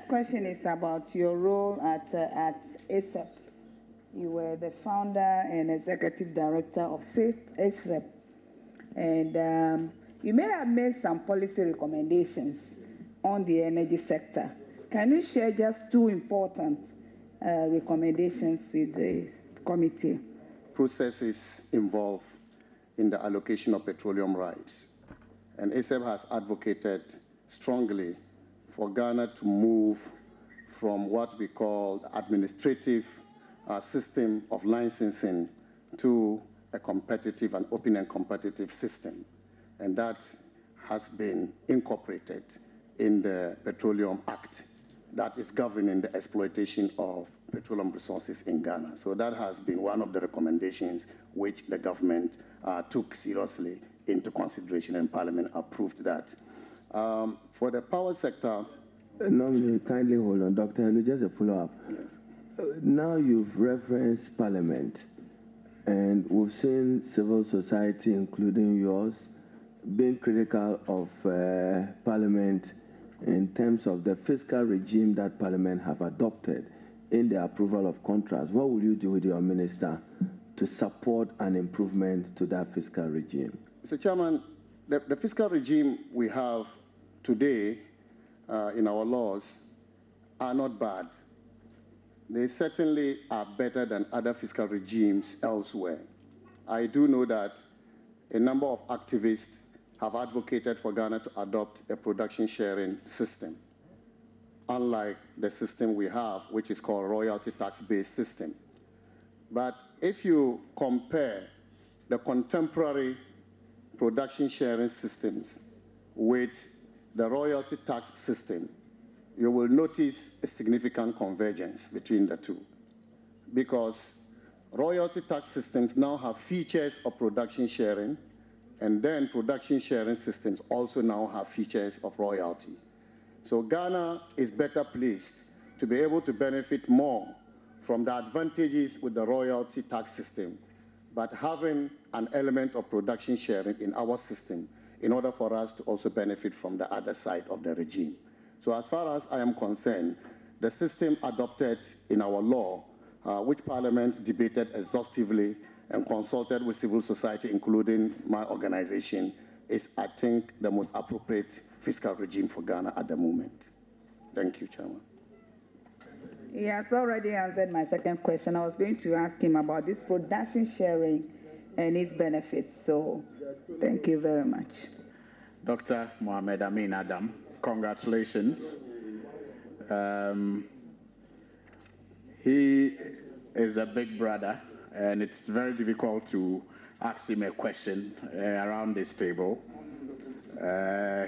next question is about your role at ASEP. You were the founder and executive director of ASEP, and you may have made some policy recommendations on the energy sector. Can you share just two important recommendations with the committee? Processes involved in the allocation of petroleum rights. And ASEP has advocated strongly for Ghana to move from what we call the administrative system of licensing to a competitive and open and competitive system. And that has been incorporated in the Petroleum Act that is governing the exploitation of petroleum resources in Ghana. So that has been one of the recommendations which the government took seriously into consideration, and Parliament approved that. For the power sector... No, kindly hold on, Dr. Hello, just a follow-up. Yes. Now you've referenced Parliament, and we've seen civil society, including yours, being critical of Parliament in terms of the fiscal regime that Parliament have adopted in the approval of contracts. What will you do with your minister to support an improvement to that fiscal regime? Mr. Chairman, the fiscal regime we have today in our laws are not bad. They certainly are better than other fiscal regimes elsewhere. I do know that a number of activists have advocated for Ghana to adopt a production sharing system, unlike the system we have, which is called royalty tax-based system. But if you compare the contemporary production sharing systems with the royalty tax system, you will notice a significant convergence between the two, because royalty tax systems now have features of production sharing, and then production sharing systems also now have features of royalty. So Ghana is better placed to be able to benefit more from the advantages with the royalty tax system, but having an element of production sharing in our system in order for us to also benefit from the other side of the regime. So as far as I am concerned, the system adopted in our law, which Parliament debated exhaustively and consulted with civil society, including my organization, is, I think, the most appropriate fiscal regime for Ghana at the moment. Thank you, Chairman. He has already answered my second question. I was going to ask him about this production sharing and its benefits. So thank you very much. Dr. Mohammed Amin Adam, congratulations. He is a big brother, and it's very difficult to ask him a question around this table.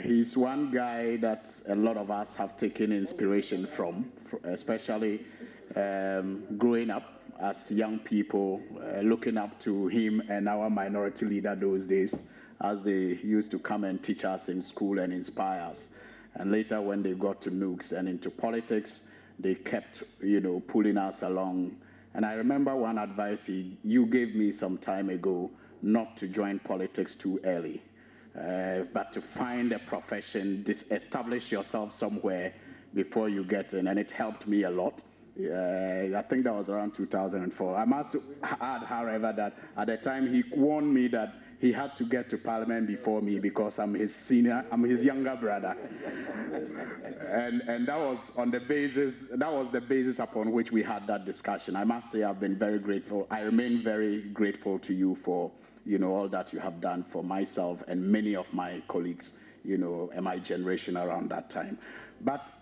He's one guy that a lot of us have taken inspiration from, especially growing up as young people, looking up to him and our minority leader those days, as they used to come and teach us in school and inspire us. And later, when they got to nukes and into politics, they kept, pulling us along. And I remember one advice you gave me some time ago, not to join politics too early, but to find a profession, establish yourself somewhere before you get in, and it helped me a lot. I think that was around 2004. I must add, however, that at the time he warned me that he had to get to Parliament before me because I'm his younger brother. and that was on the basis, the basis upon which we had that discussion. I must say I've been very grateful. I remain very grateful to you for, all that you have done for myself and many of my colleagues, and my generation around that time. But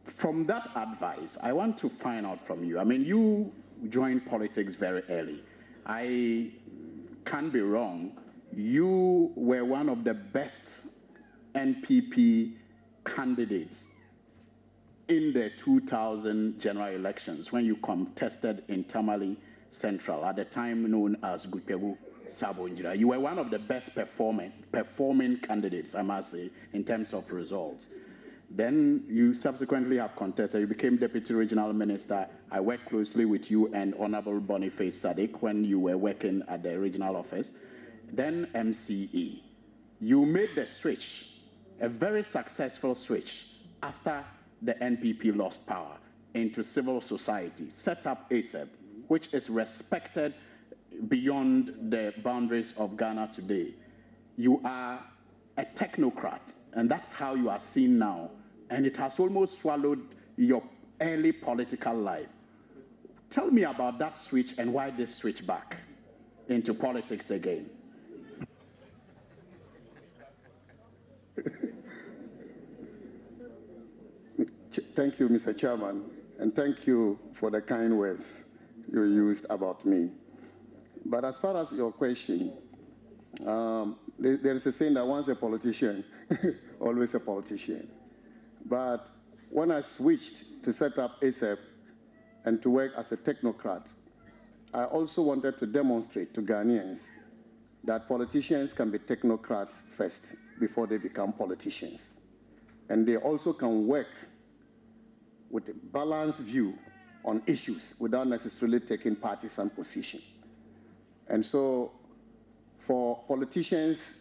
from that advice, I want to find out from you. I mean, you joined politics very early. I can't be wrong. You were one of the best NPP candidates in the 2000 general elections when you contested in Tamale Central, at the time known as Gutegu Sabonjira. You were one of the best performing candidates, I must say, in terms of results. Then you subsequently have contested. You became Deputy Regional Minister. I worked closely with you and Honorable Boniface Sadiq when you were working at the regional office. Then MCE. You made the switch, a very successful switch, after the NPP lost power into civil society, set up ASEP, which is respected beyond the boundaries of Ghana today. You are a technocrat, and that's how you are seen now, and it has almost swallowed your early political life. Tell me about that switch and why this switch back into politics again. Thank you, Mr. Chairman, and thank you for the kind words you used about me. But as far as your question, there is a saying that once a politician, always a politician. But when I switched to set up ASEP and to work as a technocrat, I also wanted to demonstrate to Ghanaians that politicians can be technocrats first before they become politicians. And they also can work with a balanced view on issues without necessarily taking partisan position. And so for politicians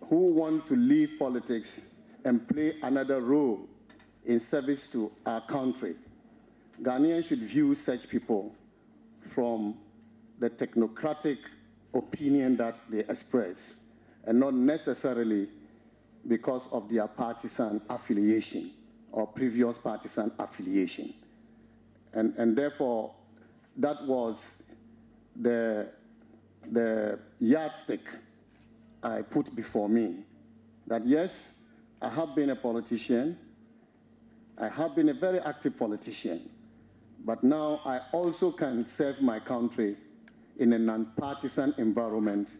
who want to leave politics and play another role in service to our country, Ghanaians should view such people from the technocratic opinion that they express, and not necessarily because of their partisan affiliation or previous partisan affiliation. And therefore, that was the yardstick I put before me, that yes, I have been a politician, I have been a very active politician, but now I also can serve my country in a non-partisan environment,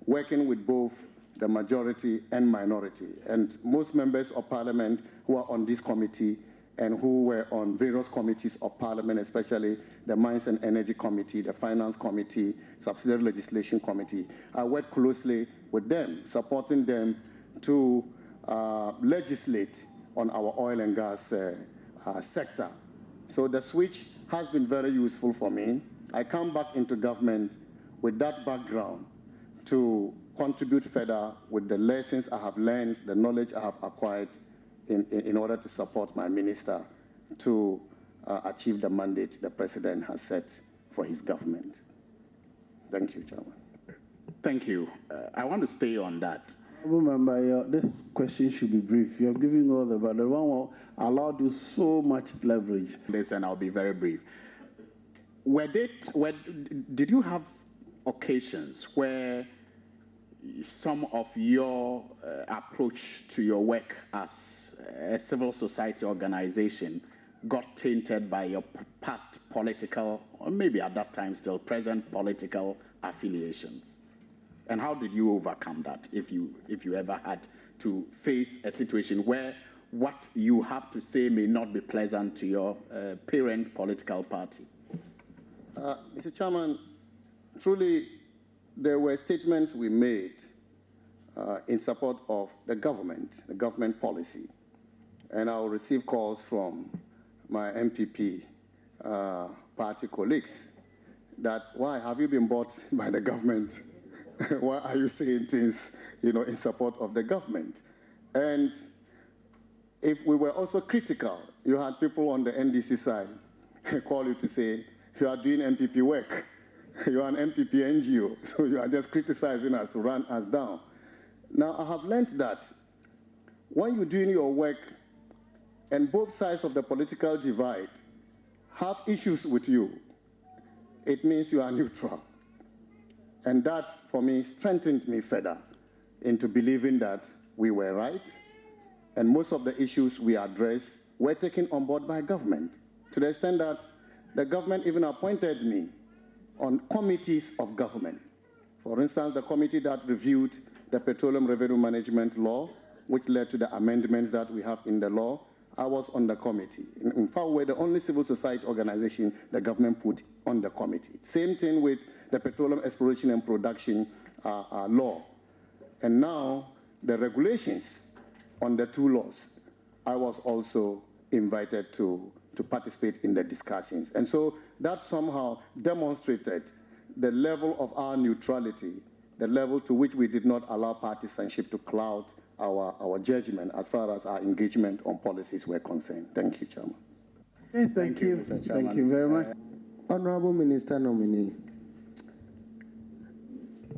working with both the majority and minority. And most members of parliament who are on this committee and who were on various committees of parliament, especially the Mines and Energy Committee, the Finance Committee, Subsidiary Legislation Committee, I worked closely with them, supporting them to legislate on our oil and gas sector. So the switch has been very useful for me. I come back into government with that background to contribute further with the lessons I have learned, the knowledge I have acquired in order to support my minister to achieve the mandate the president has set for his government. Thank you, Chairman. Thank you. I want to stay on that. Remember, this question should be brief. You're giving all the, but the one allowed you so much leverage. Listen, I'll be very brief. Did you have occasions where some of your approach to your work as a civil society organization got tainted by your past political, or maybe at that time still present political affiliations? And how did you overcome that, if you ever had to face a situation where what you have to say may not be pleasant to your parent political party? Mr. Chairman, truly, there were statements we made in support of the government policy. And I'll receive calls from my MPP party colleagues that, why have you been bought by the government? Why are you saying things, in support of the government? And if we were also critical, you had people on the NDC side call you to say, you are doing MPP work. You are an MPP NGO, so you are just criticizing us to run us down. Now, I have learned that when you're doing your work and both sides of the political divide have issues with you, it means you are neutral. And that, for me, strengthened me further into believing that we were right, and most of the issues we addressed were taken on board by government, to the extent that the government even appointed me on committees of government. For instance, the committee that reviewed the Petroleum Revenue Management Law, which led to the amendments that we have in the law, I was on the committee. In fact, we're the only civil society organization the government put on the committee. Same thing with the Petroleum Exploration and Production law. And now, the regulations on the two laws, I was also invited to participate in the discussions. And so that somehow demonstrated the level of our neutrality, the level to which we did not allow partisanship to cloud our judgment as far as our engagement on policies were concerned. Thank you, Chairman. Okay, thank you, Mr. Chairman. Thank you very much. Honorable Minister nominee,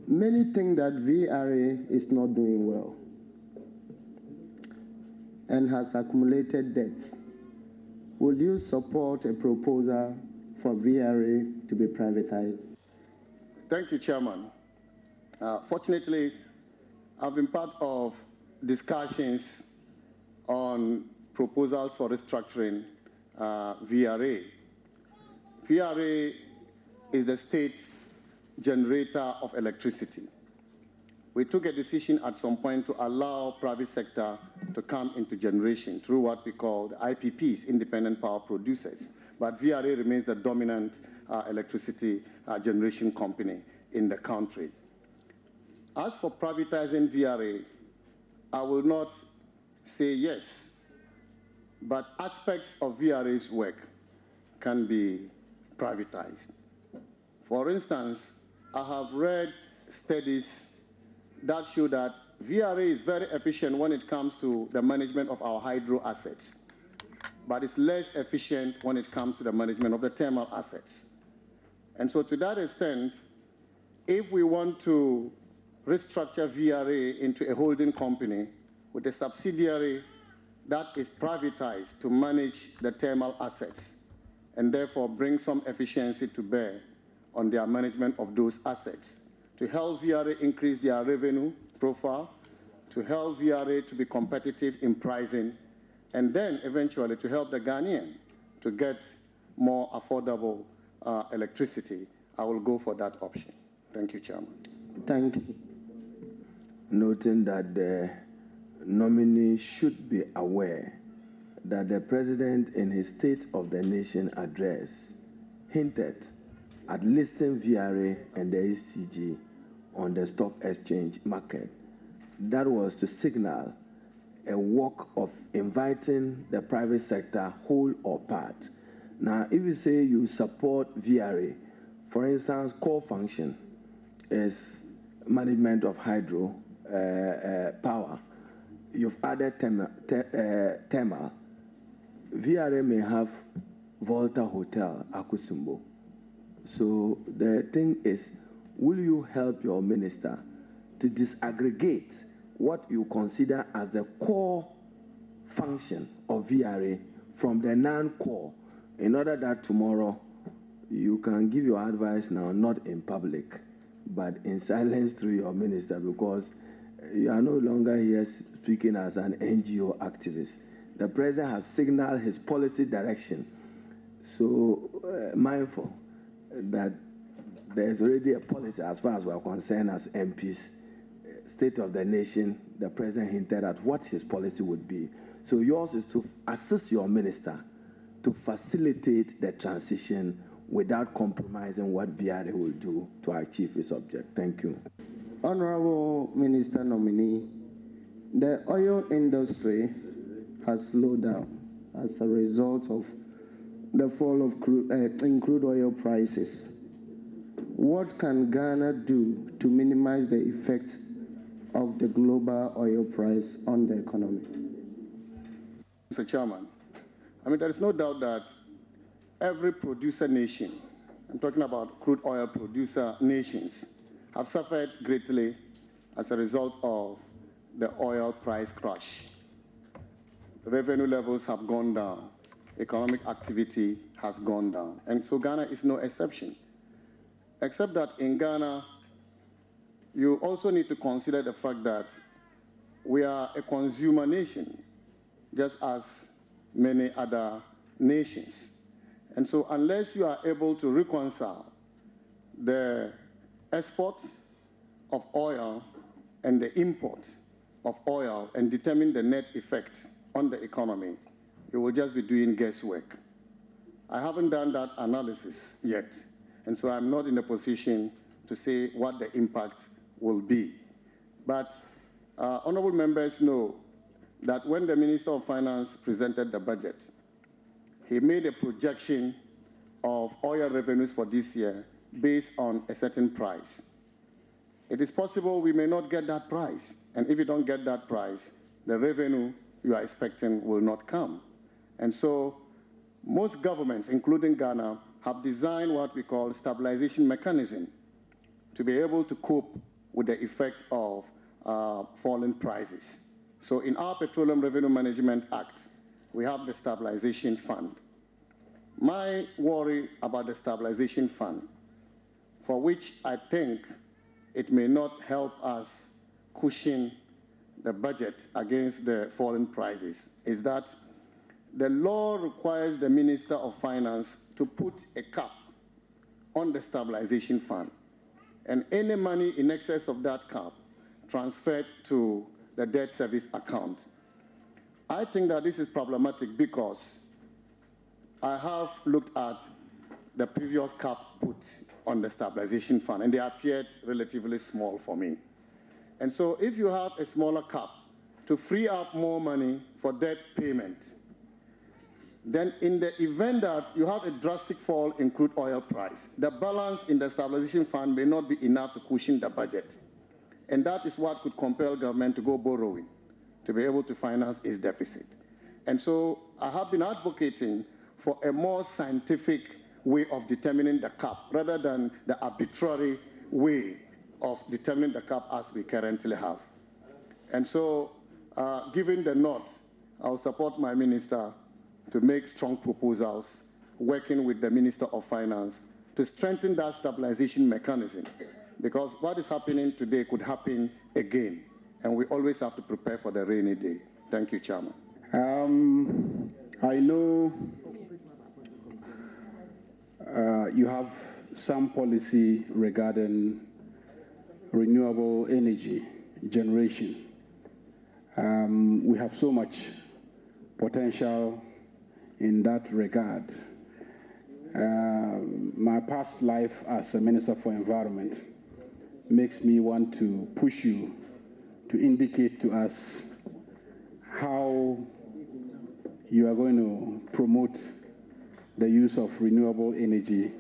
many think that VRA is not doing well and has accumulated debts. Would you support a proposal for VRA to be privatized? Thank you, Chairman. Fortunately, I've been part of discussions on proposals for restructuring VRA. VRA is the state generator of electricity. We took a decision at some point to allow private sector to come into generation through what we call the IPPs, independent power producers. But VRA remains the dominant electricity generation company in the country. As for privatizing VRA, I will not say yes, but aspects of VRA's work can be privatized. For instance, I have read studies that show that VRA is very efficient when it comes to the management of our hydro assets, but it's less efficient when it comes to the management of the thermal assets. And so to that extent, if we want to restructure VRA into a holding company with a subsidiary that is privatized to manage the thermal assets and therefore bring some efficiency to bear on their management of those assets, to help VRA increase their revenue profile, to help VRA to be competitive in pricing, and then eventually to help the Ghanaian to get more affordable electricity, I will go for that option. Thank you, Chairman. Thank you. Noting that the nominee should be aware that the President in his State of the Nation address hinted at listing VRA and the ECG on the stock exchange market. That was to signal a work of inviting the private sector, whole or part. Now, if you say you support VRA, for instance, core function is management of hydro power. You've added thermal. VRA may have Volta Hotel, Akusumbo. So the thing is, will you help your minister to disaggregate what you consider as the core function of VRA from the non-core, in order that tomorrow you can give your advice now, not in public, but in silence through your minister, because you are no longer here speaking as an NGO activist. The president has signaled his policy direction. So mindful that there's already a policy as far as we are concerned as MPs. State of the Nation, the president hinted at what his policy would be. So yours is to assist your minister to facilitate the transition without compromising what VRA will do to achieve its object. Thank you. Honorable Minister nominee, the oil industry has slowed down as a result of the fall of crude oil prices. What can Ghana do to minimize the effect of the global oil price on the economy? Mr. Chairman, there is no doubt that every producer nation, I'm talking about crude oil producer nations, have suffered greatly as a result of the oil price crash. Revenue levels have gone down. Economic activity has gone down. And so Ghana is no exception. Except that in Ghana, you also need to consider the fact that we are a consumer nation, just as many other nations. And so unless you are able to reconcile the export of oil and the import of oil and determine the net effect on the economy, you will just be doing guesswork. I haven't done that analysis yet, and so I'm not in a position to say what the impact will be. But honorable members know that when the Minister of Finance presented the budget, he made a projection of oil revenues for this year based on a certain price. it is possible we may not get that price. And if you don't get that price, the revenue you are expecting will not come. And so most governments, including Ghana, have designed what we call stabilization mechanism to be able to cope with the effect of falling prices. So in our Petroleum Revenue Management Act, we have the Stabilization Fund. My worry about the Stabilization Fund, for which I think it may not help us cushion the budget against the falling prices, is that the law requires the Minister of Finance to put a cap on the Stabilization Fund, and any money in excess of that cap transferred to the debt service account. I think that this is problematic because I have looked at the previous cap put on the Stabilization Fund, and they appeared relatively small for me. And so if you have a smaller cap to free up more money for debt payment, then in the event that you have a drastic fall in crude oil price, the balance in the Stabilization Fund may not be enough to cushion the budget. And that is what could compel government to go borrowing to be able to finance its deficit. And so I have been advocating for a more scientific way of determining the cap rather than the arbitrary way of determining the cap as we currently have. And so, given the nod, I'll support my minister to make strong proposals, working with the Minister of Finance to strengthen that stabilization mechanism. Because what is happening today could happen again, and we always have to prepare for the rainy day. Thank you, Chairman. I know you have some policy regarding renewable energy generation. We have so much potential in that regard. My past life as a Minister for Environment makes me want to push you to indicate to us how you are going to promote the use of renewable energy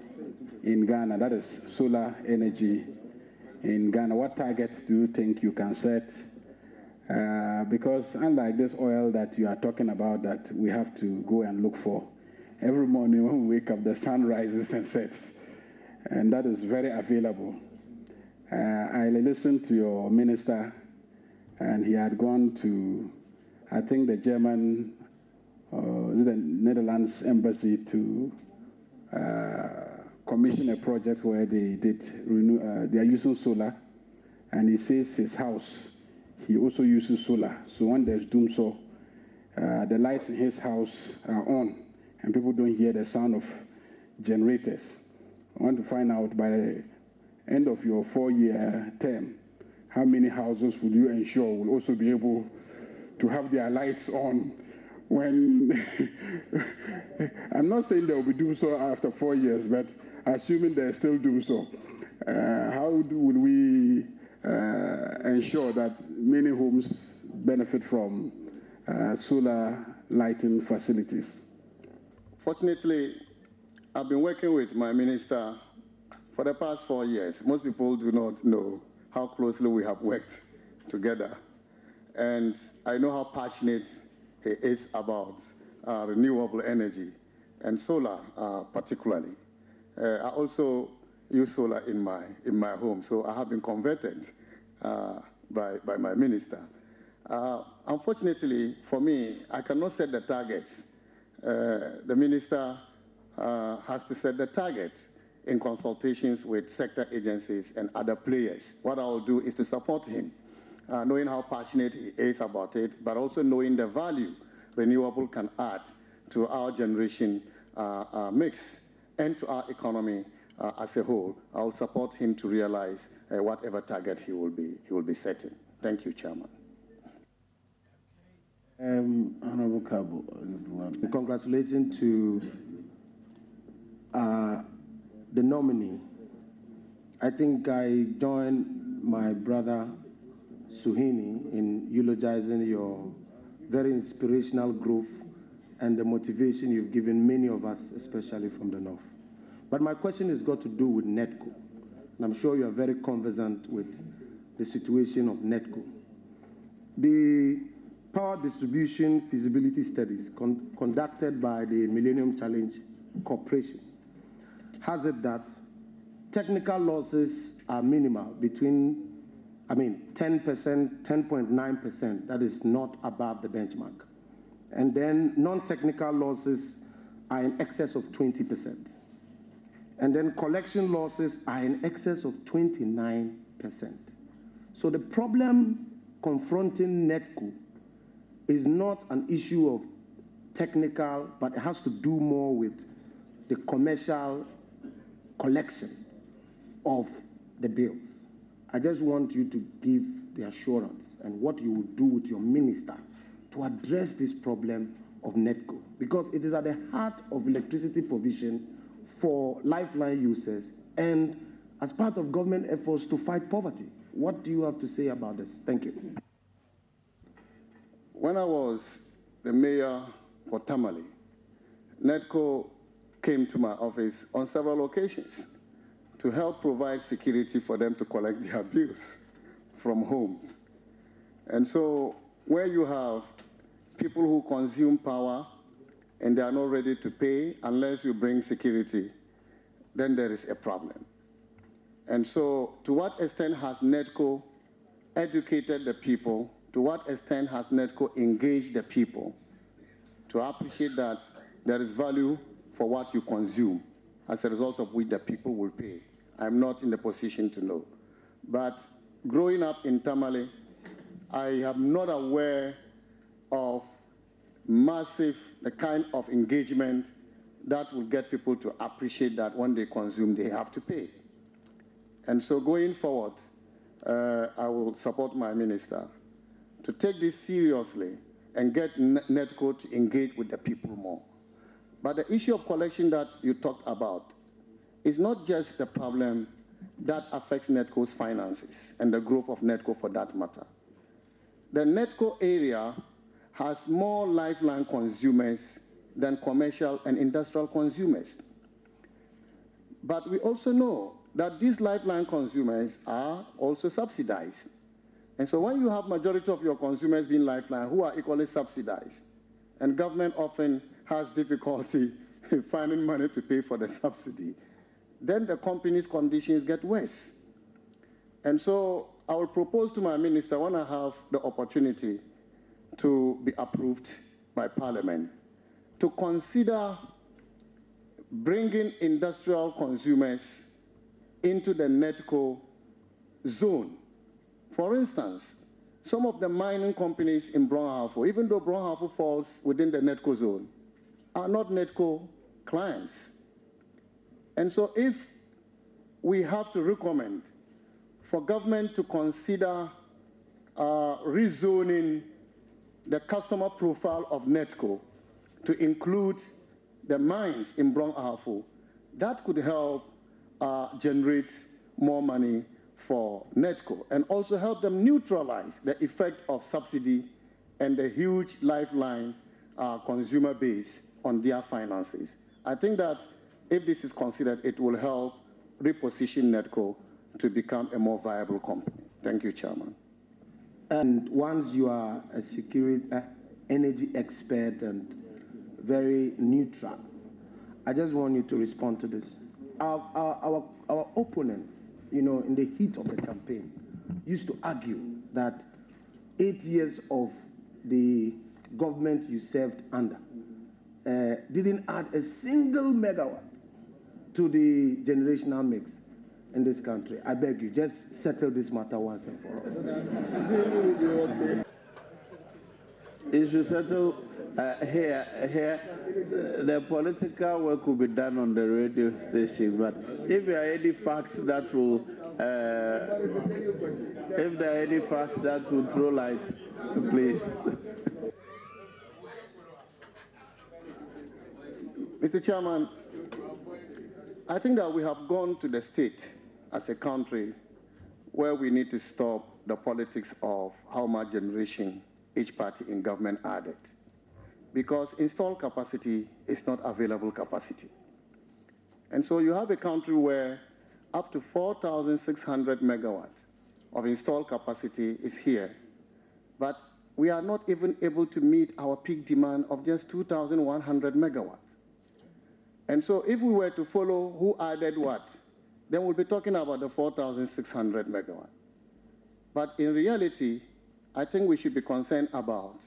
in Ghana, that is solar energy in Ghana. What targets do you think you can set? Because unlike this oil that you are talking about that we have to go and look for, every morning when we wake up, the sun rises and sets, and that is very available. I listened to your minister, and he had gone to, I think, the German, the Netherlands embassy to commission a project where they they are using solar, and he says his house, he also uses solar. So when there's doomsday, the lights in his house are on, and people don't hear the sound of generators. I want to find out by the end of your 4-year term, how many houses would you ensure will also be able to have their lights on when, I'm not saying there will be doomsday after 4 years, but assuming there's still doomsday, how will we ensure that many homes benefit from solar lighting facilities? Fortunately, I've been working with my minister for the past 4 years. Most people do not know how closely we have worked together. And I know how passionate he is about renewable energy and solar particularly. I also use solar in my home, so I have been converted by my minister. Unfortunately, for me, I cannot set the targets. The minister has to set the target in consultations with sector agencies and other players. What I'll do is to support him, knowing how passionate he is about it, but also knowing the value renewable can add to our generation mix and to our economy as a whole. I'll support him to realize whatever target he will be setting. Thank you, Chairman. Honorable Cabo, congratulations to the nominee. I think I join my brother Suhini in eulogizing your very inspirational growth and the motivation you've given many of us, especially from the North. But my question has got to do with Netco. And I'm sure you are very conversant with the situation of Netco. The power distribution feasibility studies conducted by the Millennium Challenge Corporation has it that technical losses are minimal between, 10%, 10.9%, that is not above the benchmark. And then non-technical losses are in excess of 20%. And then collection losses are in excess of 29%. So the problem confronting Netco is not an issue of technical, but it has to do more with the commercial collection of the bills. I just want you to give the assurance and what you will do with your minister to address this problem of Netco, because it is at the heart of electricity provision for lifeline users and as part of government efforts to fight poverty. What do you have to say about this? Thank you. When I was the mayor for Tamale, Netco came to my office on several occasions to help provide security for them to collect their bills from homes. And so where you have people who consume power and they are not ready to pay unless you bring security, then there is a problem. And so to what extent has Netco educated the people? To what extent has Netco engaged the people to appreciate that there is value for what you consume, as a result of which the people will pay? I'm not in the position to know. But growing up in Tamale, I am not aware of massive, the kind of engagement that will get people to appreciate that when they consume, they have to pay. And so going forward, I will support my minister to take this seriously and get Netco to engage with the people more. But the issue of collection that you talked about is not just the problem that affects Netco's finances and the growth of Netco for that matter. The Netco area has more lifeline consumers than commercial and industrial consumers. But we also know that these lifeline consumers are also subsidized. And so when you have majority of your consumers being lifeline who are equally subsidized, and government often has difficulty in finding money to pay for the subsidy, then the company's conditions get worse. And so I will propose to my minister, when I have the opportunity to be approved by Parliament, to consider bringing industrial consumers into the Netco zone. For instance, some of the mining companies in Brong-Ahafo, even though Brong-Ahafo falls within the Netco zone, are not Netco clients. And so if we have to recommend for government to consider rezoning the customer profile of Netco to include the mines in Brong-Ahafo, that could help generate more money for Netco and also help them neutralize the effect of subsidy and the huge lifeline consumer base on their finances. I think that if this is considered, it will help reposition Netco to become a more viable company. Thank you, Chairman. And once you are a security, energy expert and very neutral, I just want you to respond to this. Our opponents, in the heat of the campaign, used to argue that 8 years of the government you served under didn't add a single megawatt to the generational mix in this country. I beg you, just settle this matter once and for all. It should settle here. The political work will be done on the radio station, but if there are any facts that will, if there are any facts that will throw light, please. Mr. Chairman, I think that we have gone to the state as a country where we need to stop the politics of how much generation each party in government added, because installed capacity is not available capacity. And so you have a country where up to 4,600 megawatts of installed capacity is here. But we are not even able to meet our peak demand of just 2,100 megawatts. And so if we were to follow who added what, then we'll be talking about the 4,600 megawatts. But in reality, I think we should be concerned about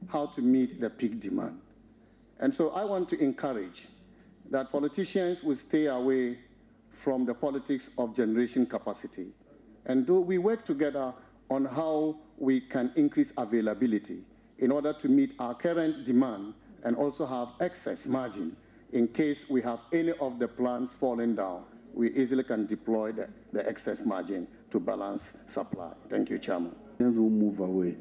how to meet the peak demand. And so I want to encourage that politicians will stay away from the politics of generation capacity. And do we work together on how we can increase availability in order to meet our current demand and also have excess margin in case we have any of the plants falling down. We easily can deploy the excess margin to balance supply. Thank you, Chairman. We'll move away.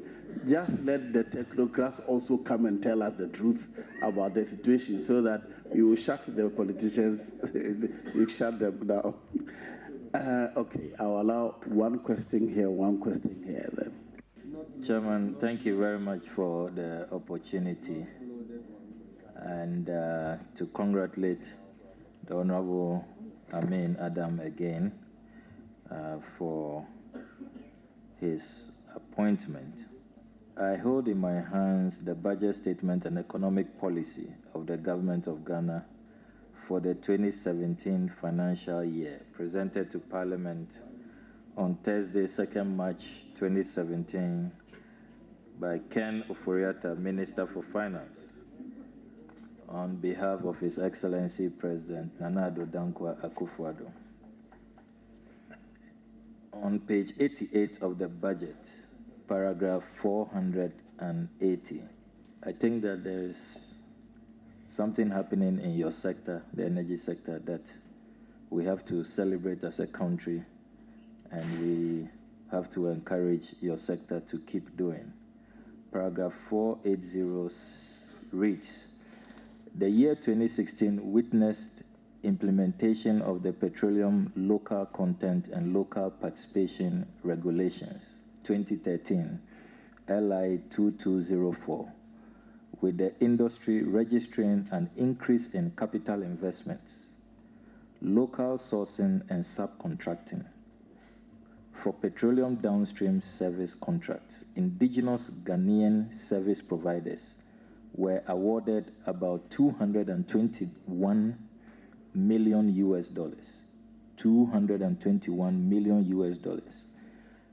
Just let the technocrats also come and tell us the truth about the situation so that you will shut the politicians, you shut them down. Okay, I'll allow one question here then. Chairman, thank you very much for the opportunity and to congratulate the Honorable Amin Adam again for his appointment. I hold in my hands the budget statement and economic policy of the Government of Ghana for the 2017 financial year, presented to Parliament on Thursday, 2nd March 2017, by Ken Oforiatta, Minister for Finance, on behalf of His Excellency President Nana Addo Dankwa Akufo-Addo. On page 88 of the budget, paragraph 480, I think that there is something happening in your sector, the energy sector, that we have to celebrate as a country, and we have to encourage your sector to keep doing. Paragraph 480 reads, the year 2016 witnessed implementation of the Petroleum Local Content and Local Participation Regulations 2013, LI 2204, with the industry registering an increase in capital investments, local sourcing and subcontracting. For petroleum downstream service contracts, indigenous Ghanaian service providers were awarded about $221 million US, $221 million US,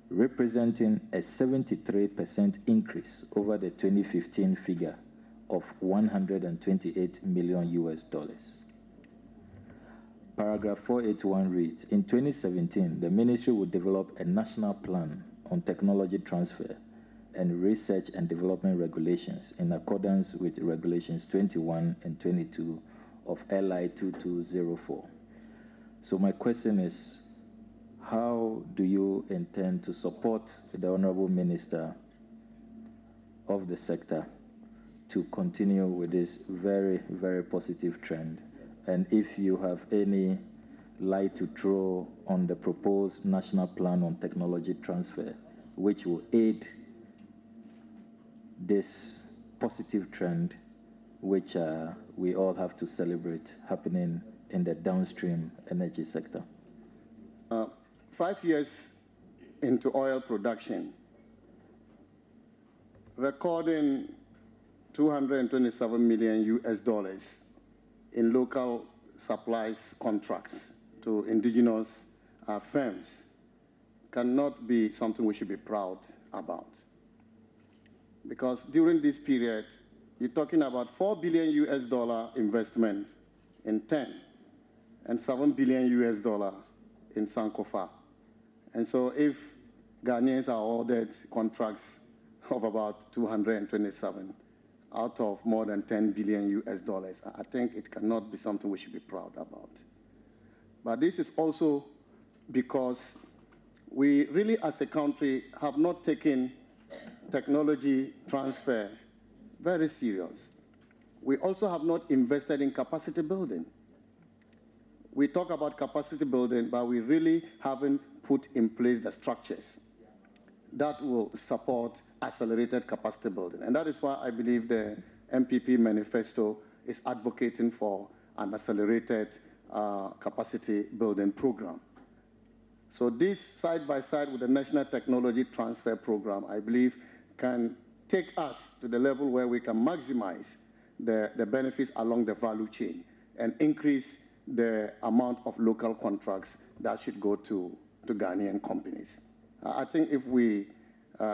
representing a 73% increase over the 2015 figure of $128 million US. Paragraph 481 reads, in 2017, the ministry will develop a national plan on technology transfer and research and development regulations in accordance with regulations 21 and 22 of LI 2204. So my question is, how do you intend to support the Honorable Minister of the sector to continue with this very, very positive trend? And if you have any light to throw on the proposed national plan on technology transfer, which will aid this positive trend, which we all have to celebrate happening in the downstream energy sector. 5 years into oil production, recording $227 million US in local supplies contracts to indigenous firms cannot be something we should be proud about. Because during this period, you're talking about $4 billion US investment in 10 and $7 billion US in Sankofa. And so if Ghanaians are awarded contracts of about 227 out of more than $10 billion US, I think it cannot be something we should be proud about. But this is also because we really, as a country, have not taken technology transfer very serious. We also have not invested in capacity building. We talk about capacity building, but we really haven't put in place the structures that will support accelerated capacity building. And that is why I believe the MPP manifesto is advocating for an accelerated capacity building program. So this, side by side with the National Technology Transfer Program, I believe can take us to the level where we can maximize the benefits along the value chain and increase the amount of local contracts that should go to Ghanaian companies. I think if we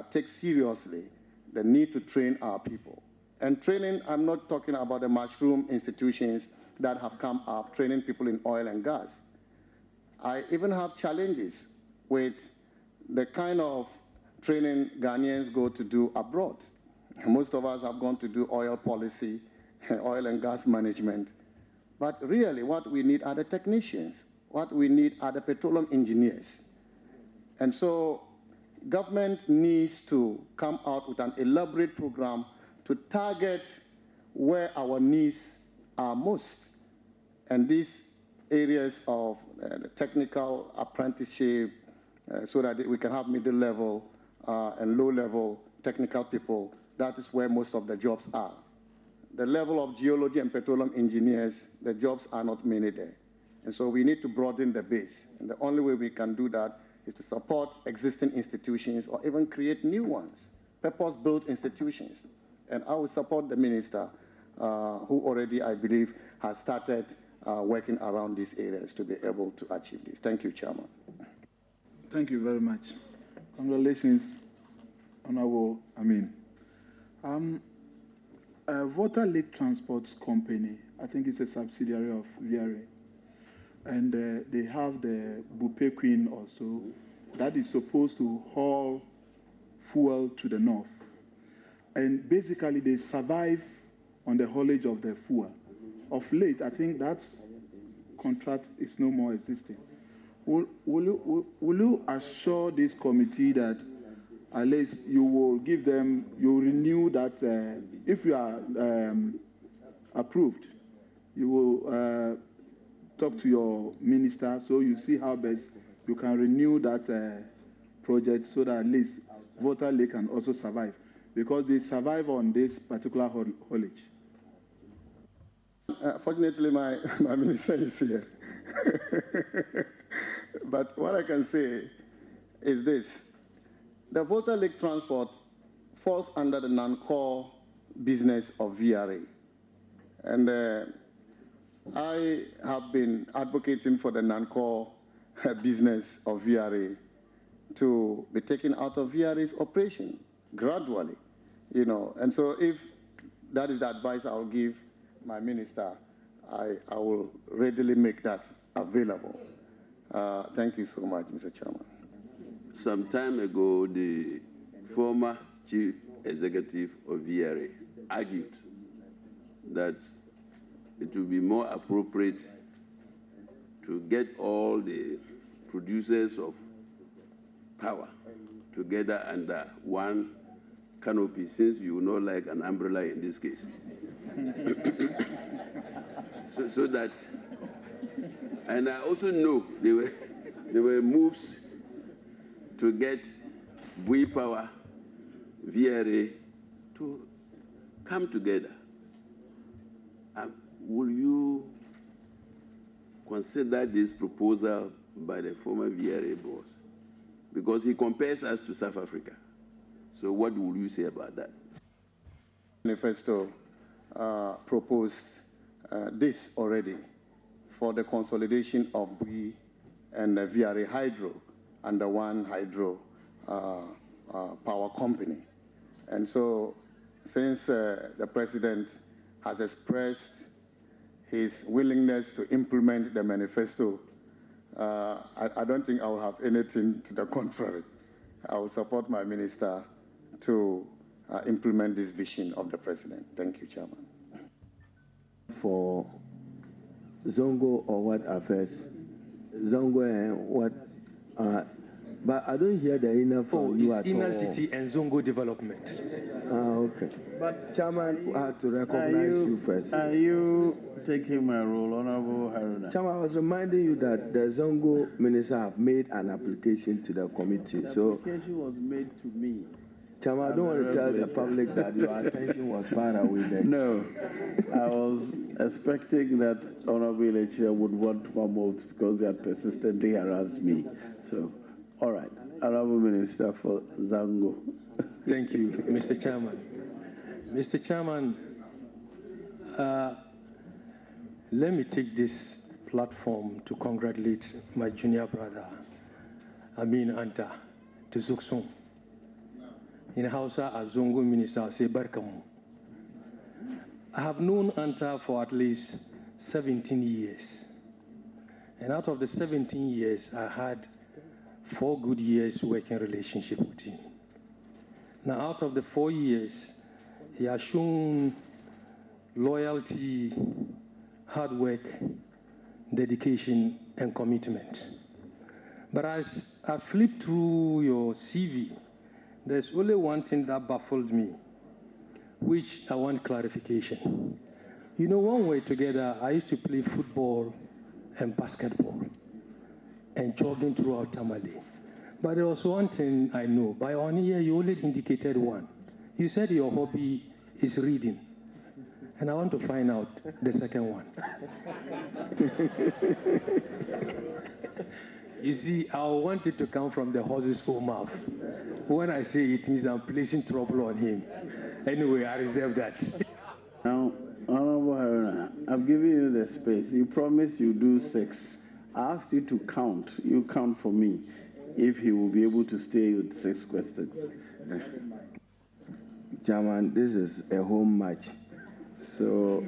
take seriously the need to train our people, and training, I'm not talking about the mushroom institutions that have come up training people in oil and gas. I even have challenges with the kind of training Ghanaians go to do abroad. Most of us have gone to do oil policy, oil and gas management. But really, what we need are the technicians. What we need are the petroleum engineers. And so government needs to come out with an elaborate program to target where our needs are most. And these areas of technical apprenticeship, so that we can have middle level and low level technical people, that is where most of the jobs are. The level of geology and petroleum engineers, the jobs are not many there. And so we need to broaden the base. And the only way we can do that is to support existing institutions or even create new ones, purpose-built institutions. And I will support the minister who already, I believe, has started working around these areas to be able to achieve this. Thank you, Chairman. Thank you very much. Congratulations, Honorable Amin. Water Lake Transport Company, I think it's a subsidiary of VRA, and they have the Bupe Queen also that is supposed to haul fuel to the north. And basically, they survive on the haulage of the fuel. Of late, I think that contract is no more existing. Will you assure this committee that at least you will give them, you will renew that, if you are approved, you will talk to your minister so you see how best you can renew that project so that at least Water Lake can also survive, because they survive on this particular haulage. Fortunately, my minister is here. But what I can say is this. The Water Lake Transport falls under the non-core business of VRA. And I have been advocating for the non-core business of VRA to be taken out of VRA's operation gradually, you know. And so if that is the advice I'll give my minister, I will readily make that available. Thank you so much, Mr. Chairman. Some time ago, the former chief executive of VRA argued that it would be more appropriate to get all the producers of power together under one canopy, since you know, like an umbrella in this case. so that, and I also know there were moves to get Bui Power, VRA, to come together. Will you consider this proposal by the former VRA boss? Because he compares us to South Africa. So what will you say about that? Manifesto proposed this already for the consolidation of Bui and the VRA Hydro under one hydro power company. And so since the president has expressed his willingness to implement the manifesto, I don't think I will have anything to the contrary. I will support my minister to implement this vision of the president. Thank you, Chairman. For Zongo or what affairs? Zongo and what? But I don't hear the inner from you at all. Inner City and Zongo development. Okay. But Chairman, I have to recognize you first. Are you taking my role, Honorable Haruna? Chairman, I was reminding you that the Zongo minister have made an application to the committee. The application was made to me. Chairman, I don't want to tell the public that your attention was far away there. No, I was expecting that Honorable Chair would want to promote because they had persistently harassed me So, all right, Honorable Minister for Zango. Thank you, Mr. Chairman. Mr. Chairman, let me take this platform to congratulate my junior brother, Amin Anta, to Zuksung. In Hausa, as Zongo Minister, say Barkamu. I have known Anta for at least 17 years. And out of the 17 years, I had 4 good years working relationship with him. Now, out of the 4 years, he has shown loyalty, hard work, dedication, and commitment. But as I flipped through your CV, there's only one thing that baffled me, which I want clarification. You know, when we were together, I used to play football and basketball and jogging throughout Tamale. But there was one thing I know. By 1 year, you only indicated one. You said your hobby is reading. And I want to find out the second one. You see, I want it to come from the horse's own mouth. When I say it means I'm placing trouble on him. Anyway, I reserve that. Now, Honorable Haruna, I've given you the space. You promised you do 6. I asked you to count. You count for me if he will be able to stay with 6 questions. Chairman, this is a home match. So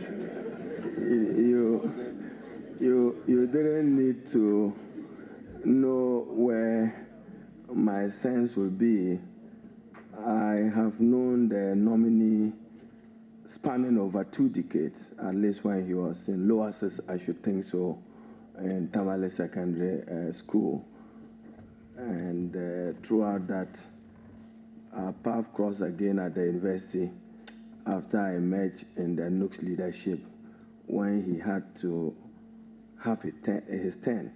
you didn't need to know where my sense will be. I have known the nominee spanning over 2 decades, at least when he was in lower, I should think so, in Tamale Secondary School. And throughout that, our path crossed again at the university after I emerged in the NUC's leadership when he had to have his turn.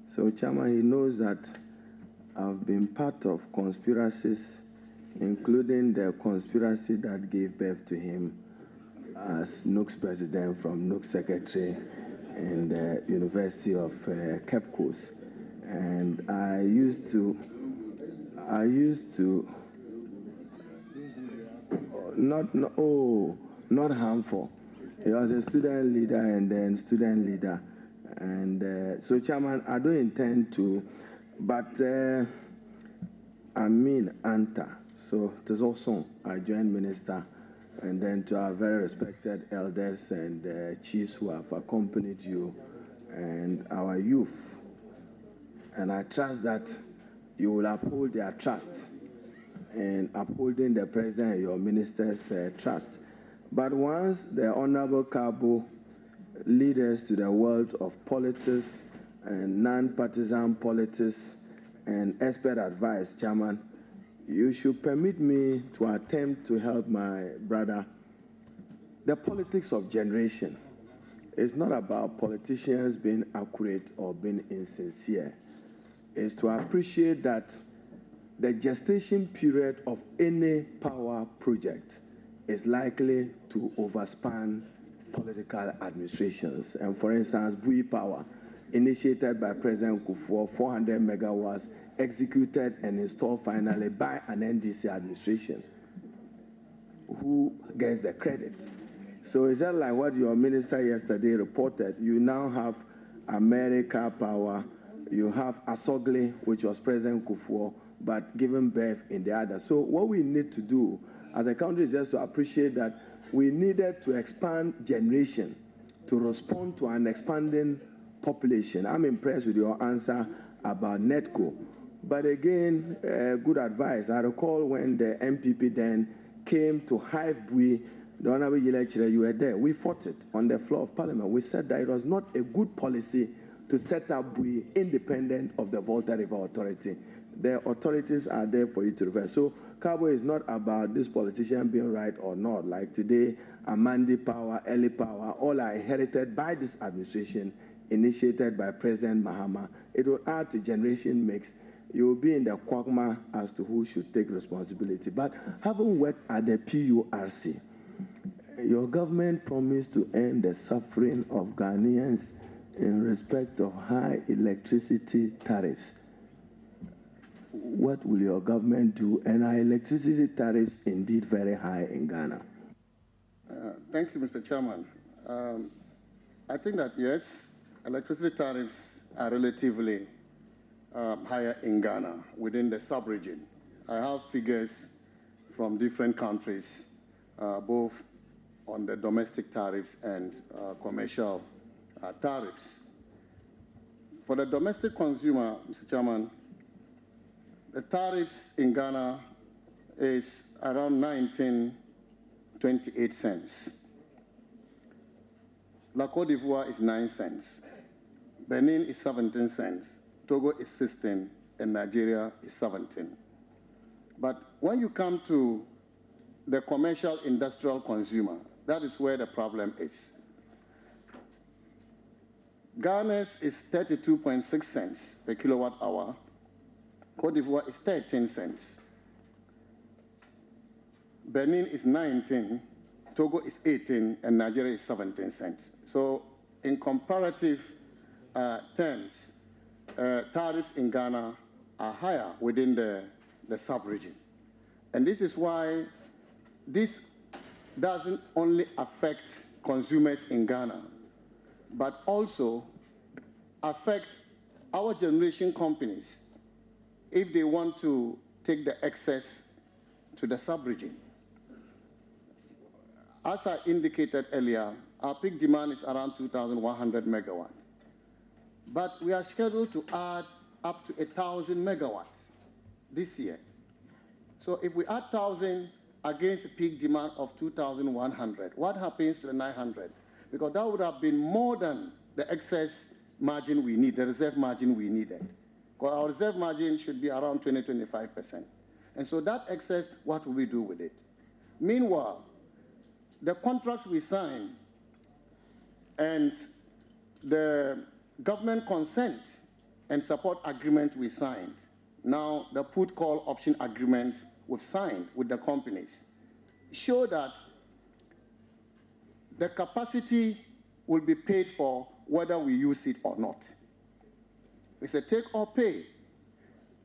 So, Chairman, he knows that I've been part of conspiracies, including the conspiracy that gave birth to him as NUC's president from NUC secretary in the University of Cape Coast. And I used to, not harmful. He was a student leader and then student leader. And so, Chairman, I don't intend to, but Amin Anta, so it is also our joint minister, and then to our very respected elders and chiefs who have accompanied you, and our youth. And I trust that you will uphold their trust in upholding the president and your minister's trust. But once the Honorable Cabo leads us to the world of politics and non-partisan politics and expert advice, Chairman, you should permit me to attempt to help my brother. The politics of generation is not about politicians being accurate or being insincere. It's to appreciate that the gestation period of any power project is likely to overspan political administrations. And for instance, Bui Power, initiated by President Kufuor, 400 megawatts, executed and installed finally by an NDC administration. Who gets the credit? So is that like what your minister yesterday reported? You now have America Power, you have Asogli, which was President Kufuor, but given birth in the other. So what we need to do as a country is just to appreciate that we needed to expand generation to respond to an expanding population. I'm impressed with your answer about Netco. But again, good advice. I recall when the MPP then came to Hive Bui, the Honorable Yelechire, you were there. We fought it on the floor of Parliament. We said that it was not a good policy to set up Bui independent of the Volta River Authority. The authorities are there for you to reverse. So Cabo is not about this politician being right or not. Like today, Amandi Power, Eli Power, all are inherited by this administration, initiated by President Mahama. It will add to generation mix. You will be in the quagmire as to who should take responsibility. But having worked at the PURC, your government promised to end the suffering of Ghanaians in respect of high electricity tariffs. what will your government do? And are electricity tariffs indeed very high in Ghana? Thank you, Mr. Chairman. I think that, yes, electricity tariffs are relatively higher in Ghana within the sub-region. I have figures from different countries, both on the domestic tariffs and commercial tariffs. For the domestic consumer, Mr. Chairman, the tariffs in Ghana is around 19.28 cents. La Côte d'Ivoire is 9 cents. Benin is 17 cents. Togo is 16, and Nigeria is 17. But when you come to the commercial industrial consumer, that is where the problem is. Ghana's is 32.6 cents per kilowatt hour. Côte d'Ivoire is 13 cents. Benin is 19, Togo is 18, and Nigeria is 17 cents. So in comparative terms, tariffs in Ghana are higher within the sub-region. And this is why this doesn't only affect consumers in Ghana, but also affect our generation companies if they want to take the excess to the sub-region. As I indicated earlier, our peak demand is around 2,100 megawatts. But we are scheduled to add up to 1,000 megawatts this year. So if we add 1,000 against a peak demand of 2,100, what happens to the 900? Because that would have been more than the excess margin we need, the reserve margin we needed. Because our reserve margin should be around 20-25%. And so that excess, what will we do with it? Meanwhile, the contracts we sign and the government consent and support agreement we signed, now the put call option agreements we've signed with the companies, show that the capacity will be paid for whether we use it or not. It's a take or pay.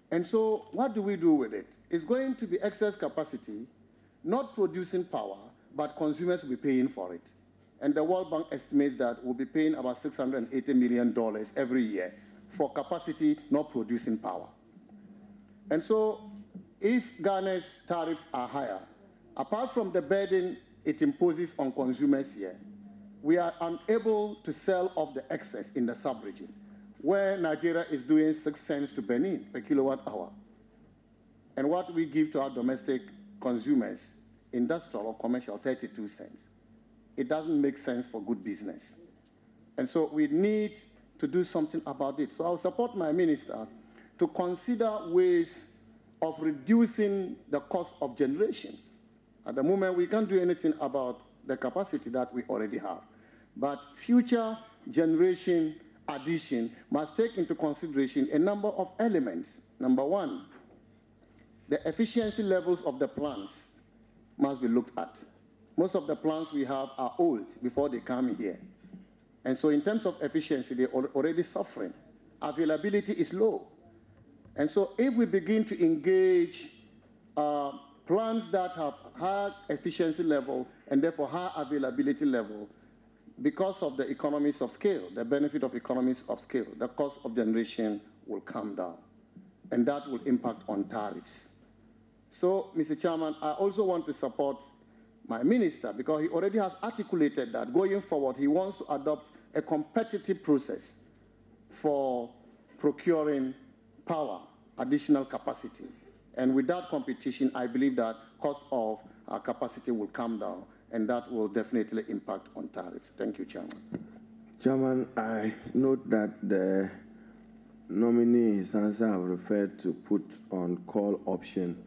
And so what do we do with it? It's going to be excess capacity, not producing power, but consumers will be paying for it. And the World Bank estimates that we'll be paying about $680 million every year for capacity not producing power. And so if Ghana's tariffs are higher, apart from the burden it imposes on consumers here, we are unable to sell off the excess in the sub-region, where Nigeria is doing 6 cents to Benin per kilowatt hour. And what we give to our domestic consumers, industrial or commercial, 32 cents. It doesn't make sense for good business. And so we need to do something about it. So I'll support my minister to consider ways of reducing the cost of generation. At the moment, we can't do anything about the capacity that we already have. But future generation addition must take into consideration a number of elements. Number one, the efficiency levels of the plants must be looked at. Most of the plants we have are old before they come here. And so in terms of efficiency, they're already suffering. Availability is low. And so if we begin to engage plants that have high efficiency level and therefore high availability level, because of the economies of scale, the benefit of economies of scale, the cost of generation will come down. And that will impact on tariffs. So, Mr. Chairman, I also want to support my minister because he already has articulated that going forward, he wants to adopt a competitive process for procuring power, additional capacity. And with that competition, I believe that cost of capacity will come down, and that will definitely impact on tariffs. Thank you, Chairman. Chairman, I note that the nominee, his answer, have referred to put on call option.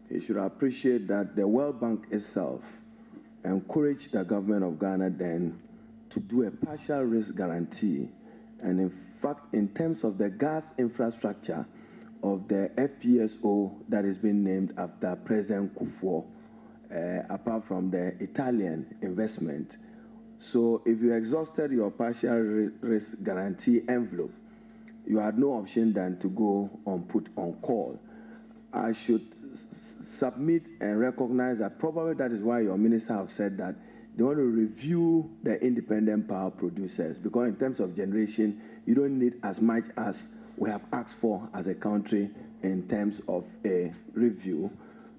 He should appreciate that the World Bank itself encouraged the government of Ghana then to do a partial risk guarantee. And in fact, in terms of the gas infrastructure of the FPSO that is being named after President Kufuor, apart from the Italian investment. So if you exhausted your partial risk guarantee envelope, you had no option than to go on put on call. I should submit and recognize that probably that is why your minister have said that they want to review the independent power producers, because in terms of generation, you don't need as much as we have asked for as a country in terms of a review,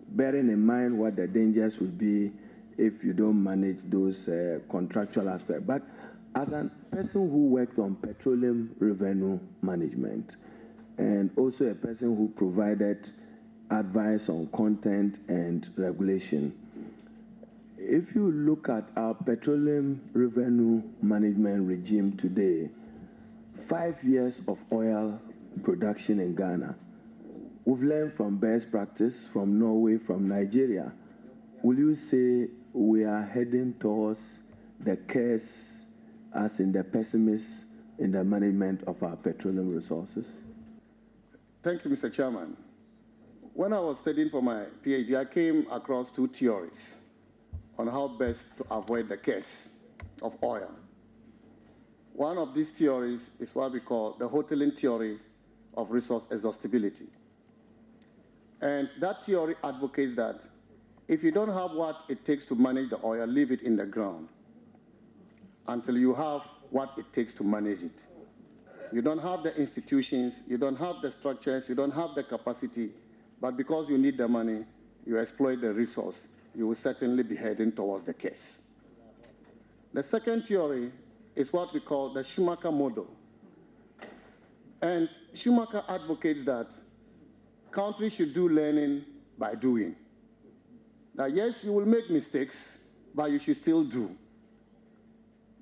bearing in mind what the dangers would be if you don't manage those contractual aspects. But as a person who worked on petroleum revenue management, and also a person who provided advice on content and regulation, if you look at our petroleum revenue management regime today, 5 years of oil production in Ghana, we've learned from best practice from Norway, from Nigeria. Will you say we are heading towards the curse, as in the pessimist, in the management of our petroleum resources? Thank you, Mr. Chairman. When I was studying for my PhD, I came across 2 theories on how best to avoid the curse of oil. One of these theories is what we call the Hotelling theory of resource exhaustibility. And that theory advocates that if you don't have what it takes to manage the oil, leave it in the ground until you have what it takes to manage it. You don't have the institutions, you don't have the structures, you don't have the capacity, but because you need the money, you exploit the resource, you will certainly be heading towards the curse. The second theory is what we call the Schumacher model. And Schumacher advocates that countries should do learning by doing. That yes, you will make mistakes, but you should still do.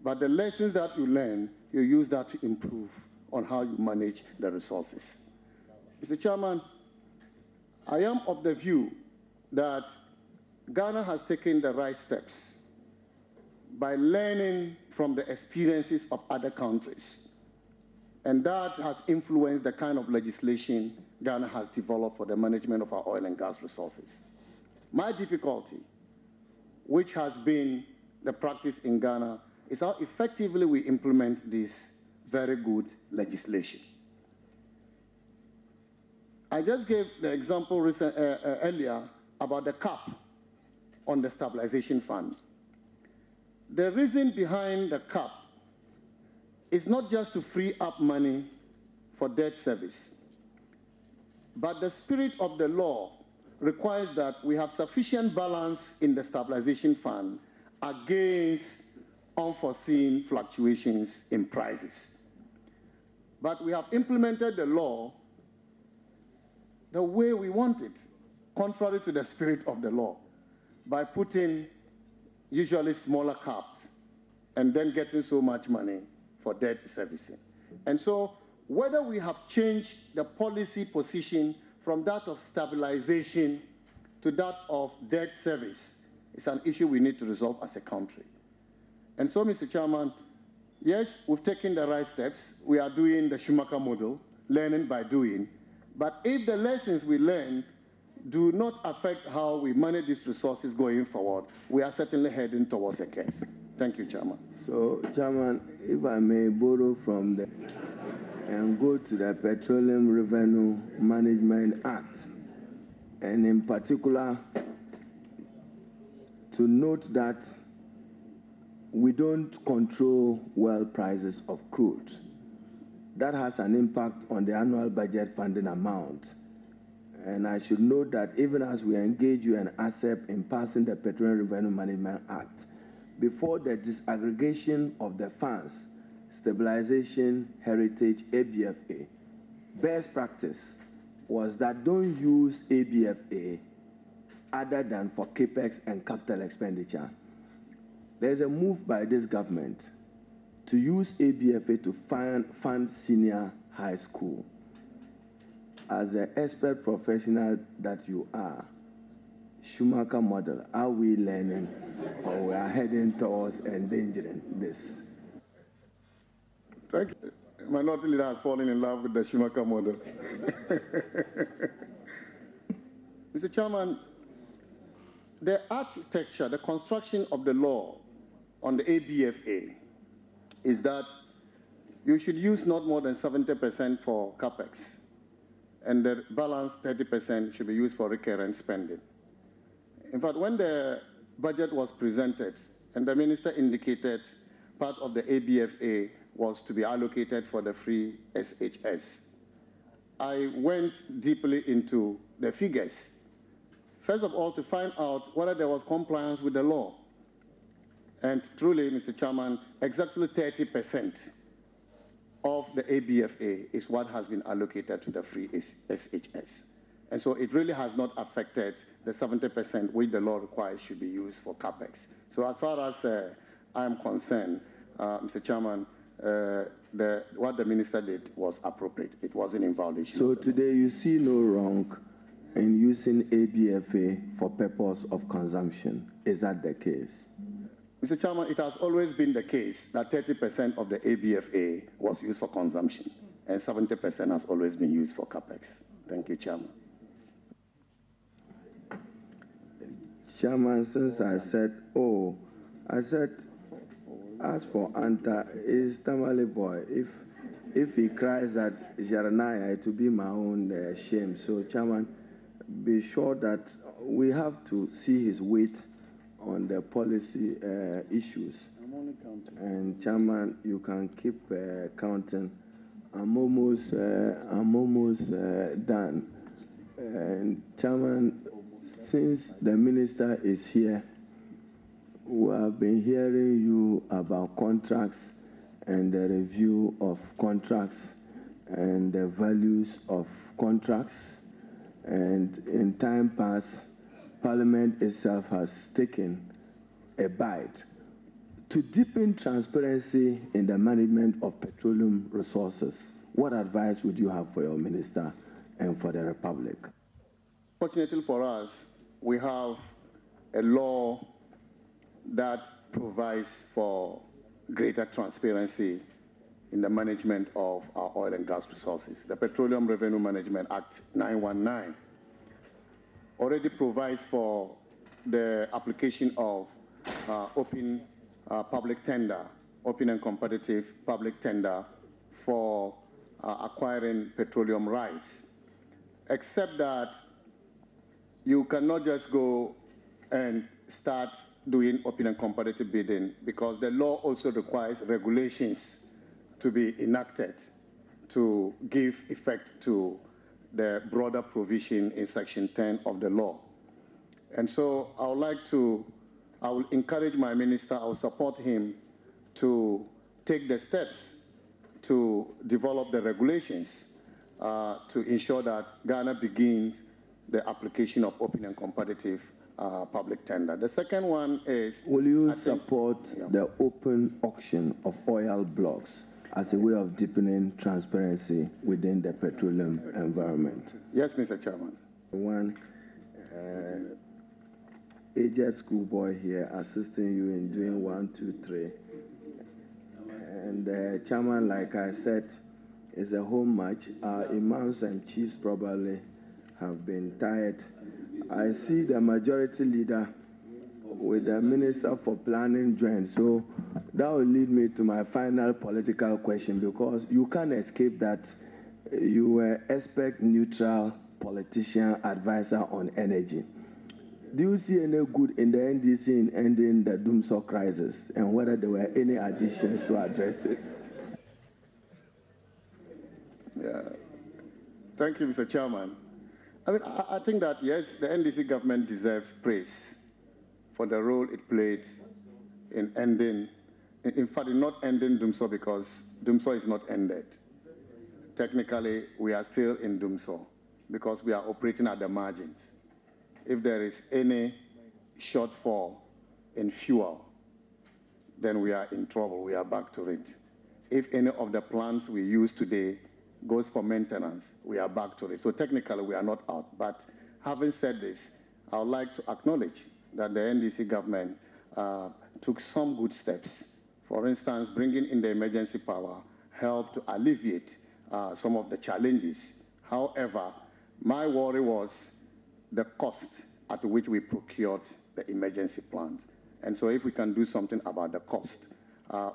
But the lessons that you learn, you use that to improve on how you manage the resources. Mr. Chairman, I am of the view that Ghana has taken the right steps by learning from the experiences of other countries. And that has influenced the kind of legislation Ghana has developed for the management of our oil and gas resources. My difficulty, which has been the practice in Ghana, is how effectively we implement this very good legislation. I just gave the example earlier about the cap on the stabilization fund. The reason behind the cap is not just to free up money for debt service, but the spirit of the law requires that we have sufficient balance in the stabilization fund against unforeseen fluctuations in prices. But we have implemented the law the way we want it, contrary to the spirit of the law, by putting usually smaller caps and then getting so much money for debt servicing. And so whether we have changed the policy position from that of stabilization to that of debt service is an issue we need to resolve as a country. And so, Mr. Chairman, yes, we've taken the right steps. We are doing the Schumacher model, learning by doing. But if the lessons we learn do not affect how we manage these resources going forward, we are certainly heading towards a curse. Thank you, Chairman. So, Chairman, if I may borrow from the and go to the Petroleum Revenue Management Act, and in particular, to note that we don't control well prices of crude. That has an impact on the annual budget funding amount. And I should note that even as we engage you and ASEP in passing the Petroleum Revenue Management Act, before the disaggregation of the funds, Stabilization, Heritage, ABFA, best practice was that don't use ABFA other than for capex and capital expenditure. There's a move by this government to use ABFA to fund senior high school. As an expert professional that you are, Schumacher model, are we learning or we are heading towards endangering this? Thank you. Minority leader has fallen in love with the Schumacher model. Mr. Chairman, the architecture, the construction of the law on the ABFA is that you should use not more than 70% for capex and the balance 30% should be used for recurrent spending. In fact, when the budget was presented and the minister indicated part of the ABFA was to be allocated for the free SHS, I went deeply into the figures. First of all, to find out whether there was compliance with the law. And truly, Mr. Chairman, exactly 30% of the ABFA is what has been allocated to the free SHS. And so it really has not affected the 70% which the law requires should be used for CAPEX. So as far as I am concerned, Mr. Chairman, what the minister did was appropriate. It wasn't in violation. So today you see no wrong in using ABFA for purpose of consumption. Is that the case? Mr. Chairman, it has always been the case that 30% of the ABFA was used for consumption, and 70% has always been used for CAPEX. Thank you, Chairman. Chairman, since I said, as for Anta, is Tamale boy. If he cries at Jaranaya, it will be my own shame. So, Chairman, be sure that we have to see his weight on the policy issues. I'm only counting. And Chairman, you can keep counting. I'm almost done. And Chairman, since the minister is here, we have been hearing you about contracts and the review of contracts and the values of contracts. And in time past, Parliament itself has taken a bite to deepen transparency in the management of petroleum resources. What advice would you have for your minister and for the Republic? Fortunately for us, we have a law that provides for greater transparency in the management of our oil and gas resources. The Petroleum Revenue Management Act 919 already provides for the application of open public tender, open and competitive public tender for acquiring petroleum rights, except that you cannot just go and start doing open and competitive bidding, because the law also requires regulations to be enacted to give effect to the broader provision in Section 10 of the law. And so I will encourage my minister, I will support him to take the steps to develop the regulations to ensure that Ghana begins the application of open and competitive public tender. The second one is... Will you support the open auction of oil blocks as a way of deepening transparency within the petroleum environment? Yes, Mr. Chairman. One aged schoolboy here assisting you in doing 1, 2, 3. And Chairman, like I said, is a home match. Our imams and chiefs probably have been tired. I see the majority leader with the Minister for Planning joined. So that will lead me to my final political question, because you can't escape that you were expert neutral politician advisor on energy. Do you see any good in the NDC in ending the Doomsor crisis, and whether there were any additions to address it? Yeah. Thank you, Mr. Chairman. I mean, I think that, yes, the NDC government deserves praise for the role it played in ending, in fact, in not ending Doomsor, because Doomsor is not ended. Technically, we are still in Doomsor because we are operating at the margins. If there is any shortfall in fuel, then we are in trouble. We are back to it. If any of the plants we use today goes for maintenance, we are back to it. So technically, we are not out. But having said this, I would like to acknowledge that the NDC government took some good steps. For instance, bringing in the emergency power helped to alleviate some of the challenges. However, my worry was the cost at which we procured the emergency plant. And so if we can do something about the cost,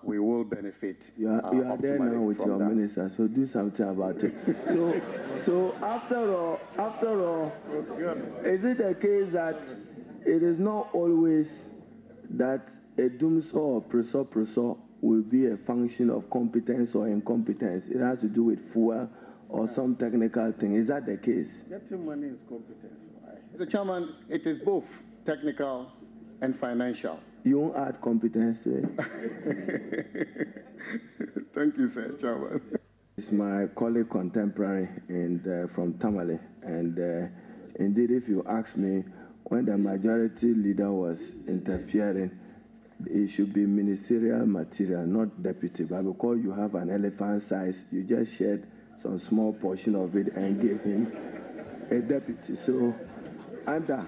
we will benefit You are there now optimally with from your that. minister, so do something about it. So after all, is it the case that it is not always that a dumso or preso will be a function of competence or incompetence? It has to do with fuel or some technical thing. Is that the case? Getting money is competence. Mr. Chairman, it is both technical and financial. You won't add competence to it? Thank you, sir, Chairman. It's my colleague contemporary and from Tamale. And indeed, if you ask me, when the majority leader was interfering, it should be ministerial material, not deputy. But because you have an elephant size, you just shared some small portion of it and gave him a deputy. So, Anta,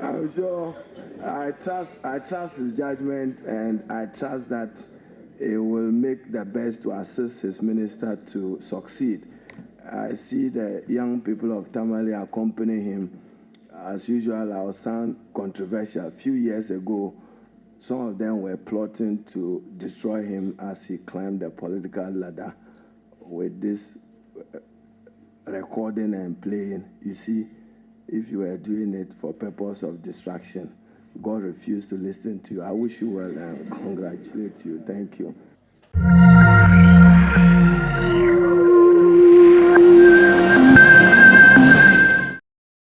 I'm sure I trust his judgment, and I trust that he will make the best to assist his minister to succeed. I see the young people of Tamale accompany him. As usual, I'll sound controversial. A few years ago, some of them were plotting to destroy him as he climbed the political ladder with this recording and playing. You see, if you were doing it for purpose of distraction, God refused to listen to you. I wish you well and congratulate you. Thank you.